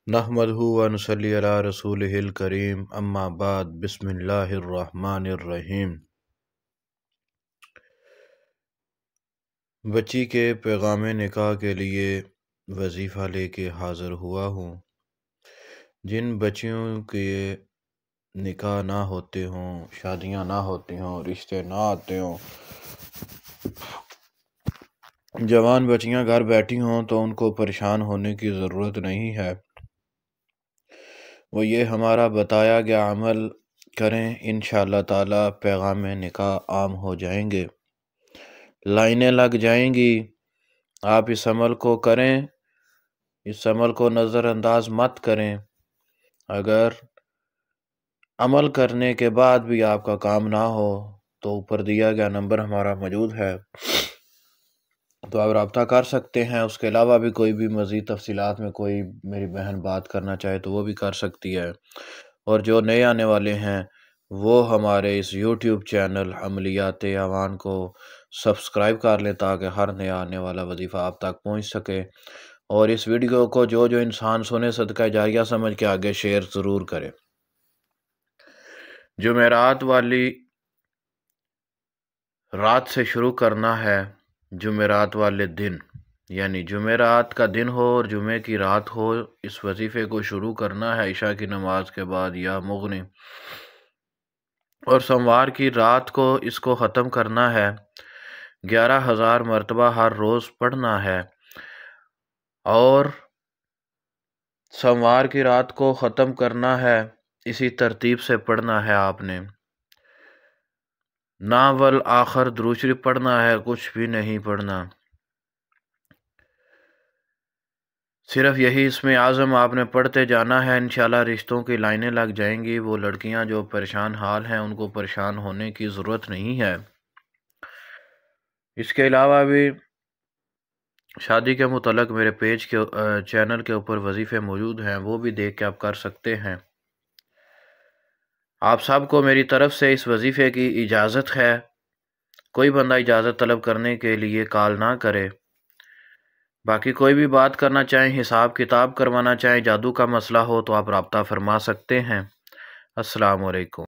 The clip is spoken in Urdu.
نحمدہ و نصلی علی رسولہ الکریم، اما بعد، بسم اللہ الرحمن الرحیم۔ بچی کے پیغام نکاح کے لیے وظیفہ لے کے حاضر ہوا ہوں۔ جن بچیوں کے نکاح نہ ہوتے ہوں، شادیاں نہ ہوتی ہوں، رشتے نہ آتے ہوں، جوان بچیاں گھر بیٹھی ہوں تو ان کو پریشان ہونے کی ضرورت نہیں ہے۔ وہ یہ ہمارا بتایا گیا عمل کریں، انشاءاللہ تعالی پیغام نکاح عام ہو جائیں گے، لائنیں لگ جائیں گی۔ آپ اس عمل کو کریں، اس عمل کو نظر انداز مت کریں۔ اگر عمل کرنے کے بعد بھی آپ کا کام نہ ہو تو اوپر دیا گیا نمبر ہمارا موجود ہے، تو آپ رابطہ کر سکتے ہیں۔ اس کے علاوہ بھی کوئی بھی مزید تفصیلات میں کوئی میری بہن بات کرنا چاہے تو وہ بھی کر سکتی ہے۔ اور جو نئے آنے والے ہیں وہ ہمارے اس یوٹیوب چینل عملیات عوان کو سبسکرائب کر لیں تاکہ ہر نیا آنے والا وظیفہ آپ تک پہنچ سکے، اور اس ویڈیو کو جو انسان سنے صدقہ جاریہ سمجھ کے آگے شیئر ضرور کرے۔ جمعرات والی رات سے شروع کرنا ہے، جمعرات والے دن، یعنی جمعرات کا دن ہو اور جمعے کی رات ہو، اس وظیفے کو شروع کرنا ہے عشاء کی نماز کے بعد یا مغنی، اور سوموار کی رات کو اس کو ختم کرنا ہے۔ 11,000 مرتبہ ہر روز پڑھنا ہے، اور سوموار کی رات کو ختم کرنا ہے، اسی ترتیب سے پڑھنا ہے۔ آپ نے ناول آخر درود شریف پڑھنا ہے، کچھ بھی نہیں پڑھنا، صرف یہی اسم اعظم آپ نے پڑھتے جانا ہے۔ انشاءاللہ رشتوں کی لائنیں لگ جائیں گی۔ وہ لڑکیاں جو پریشان حال ہیں ان کو پریشان ہونے کی ضرورت نہیں ہے۔ اس کے علاوہ بھی شادی کے متعلق میرے پیج کے چینل کے اوپر وظیفے موجود ہیں، وہ بھی دیکھ کے آپ کر سکتے ہیں۔ آپ سب کو میری طرف سے اس وظیفے کی اجازت ہے۔ کوئی بندہ اجازت طلب کرنے کے لیے کال نہ کرے۔ باقی کوئی بھی بات کرنا چاہیں، حساب کتاب کروانا چاہیں، جادو کا مسئلہ ہو تو آپ رابطہ فرما سکتے ہیں۔ السلام علیکم۔